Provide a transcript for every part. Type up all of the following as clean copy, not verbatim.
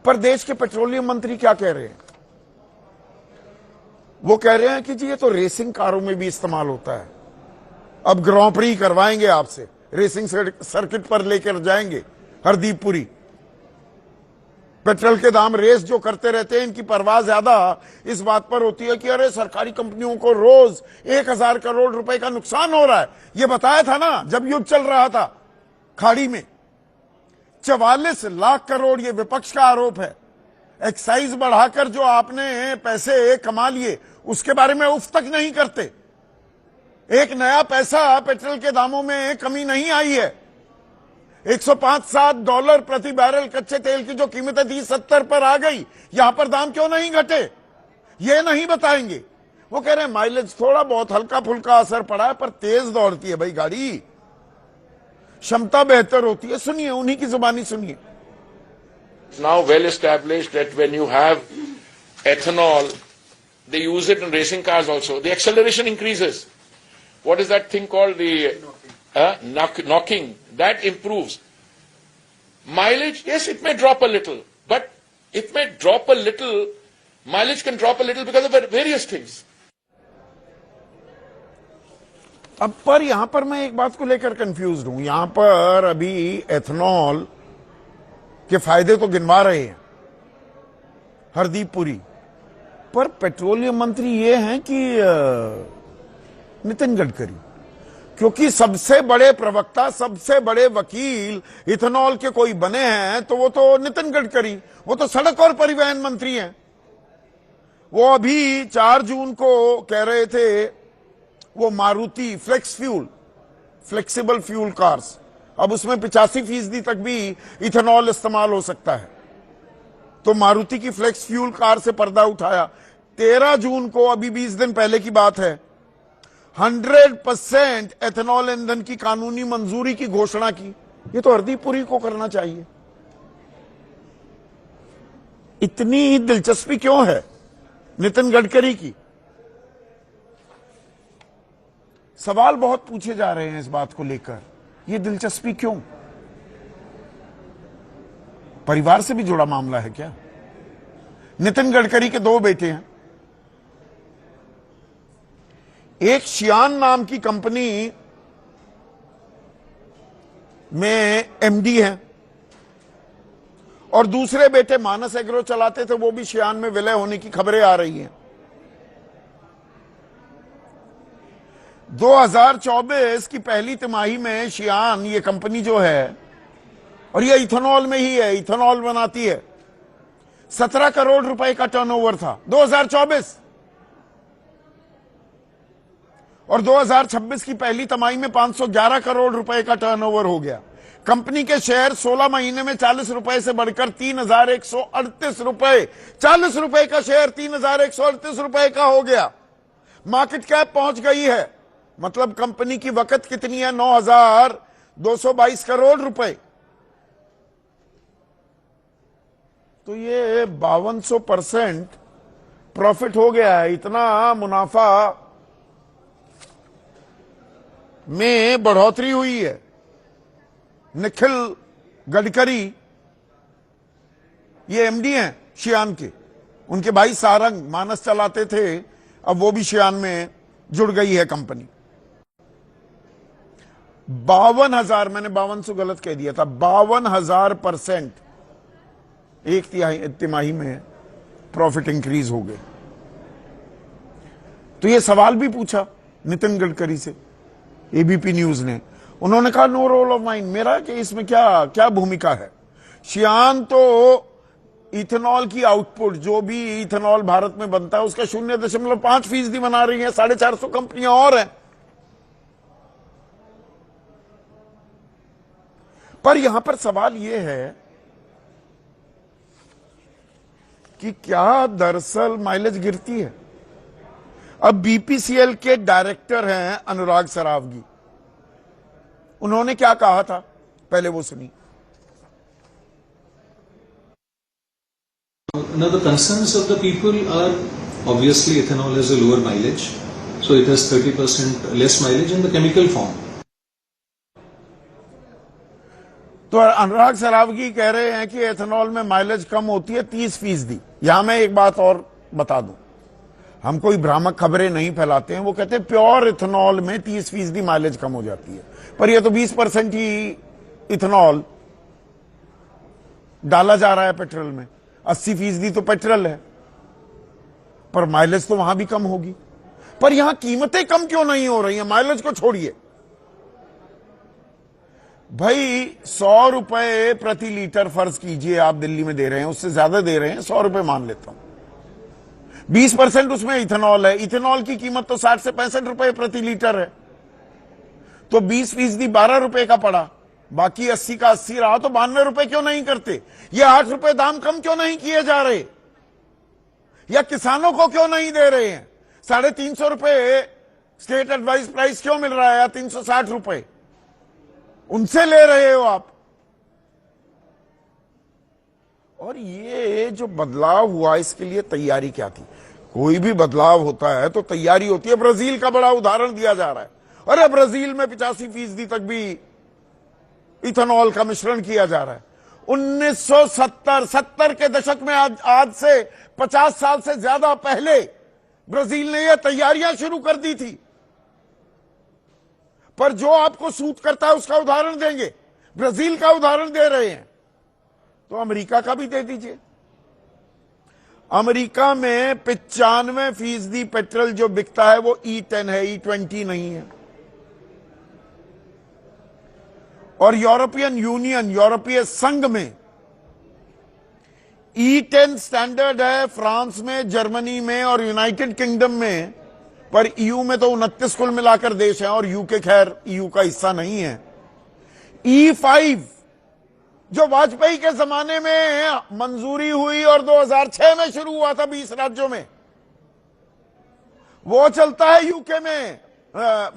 पर देश के पेट्रोलियम मंत्री क्या कह रहे हैं? वो कह रहे हैं कि जी ये तो रेसिंग कारों में भी इस्तेमाल होता है, अब ग्रां प्री करवाएंगे आपसे, रेसिंग सर्किट पर लेकर जाएंगे हरदीपपुरी। पेट्रोल के दाम रेस जो करते रहते हैं, इनकी परवाह ज्यादा इस बात पर होती है कि अरे सरकारी कंपनियों को रोज 1000 करोड़ रुपए का नुकसान हो रहा है। ये बताया था ना जब युद्ध चल रहा था खाड़ी में, 44 लाख करोड़, ये विपक्ष का आरोप है। एक्साइज बढ़ाकर जो आपने पैसे कमा लिए उसके बारे में उफ तक नहीं करते। एक नया पैसा पेट्रोल के दामों में कमी नहीं आई है। 105-7 डॉलर प्रति बैरल कच्चे तेल की जो कीमतें थी 70 पर आ गई। यहां पर दाम क्यों नहीं घटे, ये नहीं बताएंगे। वो कह रहे हैं माइलेज थोड़ा बहुत हल्का फुल्का असर पड़ा है, पर तेज दौड़ती है भाई गाड़ी, क्षमता बेहतर होती है। सुनिए, उन्हीं की जुबानी सुनिए। Now well established that when you have ethanol, they use it in racing cars also. The acceleration increases. What is that thing called? The knocking. That improves. Mileage, yes, it may drop a little, but it may drop a little. Mileage can drop a little because of various things. अब पर यहां पर मैं एक बात को लेकर confuse हूं। यहां पर अभी एथनॉल के फायदे तो गिनवा रहे हैं हरदीपपुरी, पर पेट्रोलियम मंत्री ये हैं कि नितिन गडकरी, क्योंकि सबसे बड़े प्रवक्ता, सबसे बड़े वकील इथेनॉल के कोई बने हैं तो वो तो नितिन गडकरी, वो तो सड़क और परिवहन मंत्री हैं। वो अभी 4 जून को कह रहे थे वो Maruti flex fuel, flexible fuel cars, अब उसमें 85% तक भी इथेनॉल इस्तेमाल हो सकता है। तो मारुति की फ्लेक्स फ्यूल कार से पर्दा उठाया। 13 जून को, अभी 20 दिन पहले की बात है, 100% एथेनॉल ईंधन की कानूनी मंजूरी की घोषणा की। ये तो हरदीपपुरी को करना चाहिए। इतनी दिलचस्पी क्यों है नितिन गडकरी की? सवाल बहुत पूछे जा रहे हैं इस बात को लेकर, ये दिलचस्पी क्यों? परिवार से भी जुड़ा मामला है क्या? नितिन गडकरी के 2 बेटे हैं। एक शियान नाम की कंपनी में एमडी है और दूसरे बेटे मानस एग्रो चलाते थे, वो भी शियान में विलय होने की खबरें आ रही हैं। 2024 की पहली तिमाही में शियान, ये कंपनी जो है, और ये इथेनॉल में ही है, इथेनॉल बनाती है, 17 करोड़ रुपए का टर्नओवर था 2024, और 2026 की पहली तिमाही में 511 करोड़ रुपए का टर्नओवर हो गया। कंपनी के शेयर 16 महीने में 40 रुपए से बढ़कर 3138 रुपए, 40 रुपए का शेयर 3138 रुपए का हो गया। मार्केट कैप पहुंच गई है, मतलब कंपनी की वक़्त कितनी है? 9222 करोड़ रुपए। तो ये 5200% प्रॉफिट हो गया है। इतना मुनाफा में बढ़ोतरी हुई है। निखिल गडकरी ये एमडी हैं शियान के, उनके भाई सारंग मानस चलाते थे, अब वो भी शियान में जुड़ गई है कंपनी। 52,000, मैंने 5200 गलत कह दिया था, 52,000% एक तिमाही में प्रॉफिट इंक्रीज हो गए। तो ये सवाल भी पूछा नितिन गडकरी से एबीपी न्यूज ने। उन्होंने कहा नो रोल ऑफ माइन, मेरा कि इसमें क्या भूमिका है। शियान तो इथेनॉल की आउटपुट, जो भी इथेनॉल भारत में बनता है उसका 0.5% बना रही है। 450 कंपनियां और हैं। पर यहां पर सवाल यह है कि क्या दरअसल माइलेज गिरती है? अब बीपीसीएल के डायरेक्टर हैं अनुराग सरावगी, उन्होंने क्या कहा था, पहले वो सुनिए। Now the concerns of the people are obviously ethanol has a lower mileage, so it has 30% less mileage in the chemical form. तो अनुराग सरावगी कह रहे हैं कि एथेनॉल में माइलेज कम होती है 30%। यहां मैं एक बात और बता दूं, हम कोई भ्रामक खबरें नहीं फैलाते हैं। वो कहते हैं प्योर इथेनॉल में 30% माइलेज कम हो जाती है, पर यह तो 20% ही इथेनॉल डाला जा रहा है पेट्रोल में, 80% तो पेट्रोल है, पर माइलेज तो वहां भी कम होगी। पर यहां कीमतें कम क्यों नहीं हो रही हैं? माइलेज को छोड़िए भाई, 100 रुपए प्रति लीटर फर्ज कीजिए आप दिल्ली में दे रहे हैं, उससे ज्यादा दे रहे हैं, 100 रुपए मान लेता हूं, 20% उसमें इथेनॉल है। इथेनॉल की कीमत तो 60 से 65 रुपए प्रति लीटर है, तो 20% 12 रुपए का पड़ा, बाकी 80 का 80 रहा, तो 92 रुपए क्यों नहीं करते? ये 8 रुपए दाम कम क्यों नहीं किए जा रहे? या किसानों को क्यों नहीं दे रहे हैं? 350 रुपए स्टेट एडवाइस प्राइस क्यों मिल रहा है, या 360 रुपए उनसे ले रहे हो आप? और ये जो बदलाव हुआ, इसके लिए तैयारी क्या थी? कोई भी बदलाव होता है तो तैयारी होती है। ब्राजील का बड़ा उदाहरण दिया जा रहा है, अरे ब्राजील में 85% तक भी इथेनॉल का मिश्रण किया जा रहा है। 1970 के दशक में, आज से 50 साल से ज्यादा पहले ब्राजील ने यह तैयारियां शुरू कर दी थी। पर जो आपको सूट करता है उसका उदाहरण देंगे, ब्राजील का उदाहरण दे रहे हैं, तो अमेरिका का भी दे दीजिए। अमेरिका में 95% पेट्रोल जो बिकता है वो E10 है, E20 नहीं है। और यूरोपियन यूनियन, यूरोपीय संघ में E10 स्टैंडर्ड है, फ्रांस में, जर्मनी में और यूनाइटेड किंगडम में, पर EU में तो 29 कुल मिलाकर देश हैं, और यूके खैर EU का हिस्सा नहीं है। E5 जो वाजपेयी के जमाने में मंजूरी हुई और 2006 में शुरू हुआ था 20 राज्यों में, वो चलता है यूके में,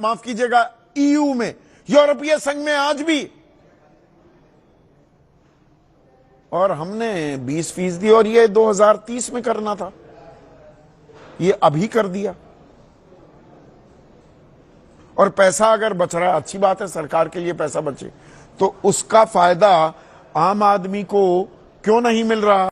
माफ कीजिएगा EU में, यूरोपीय संघ में आज भी। और हमने 20% और ये 2030 में करना था, ये अभी कर दिया। और पैसा अगर बच रहा है, अच्छी बात है, सरकार के लिए पैसा बचे, तो उसका फायदा आम आदमी को क्यों नहीं मिल रहा?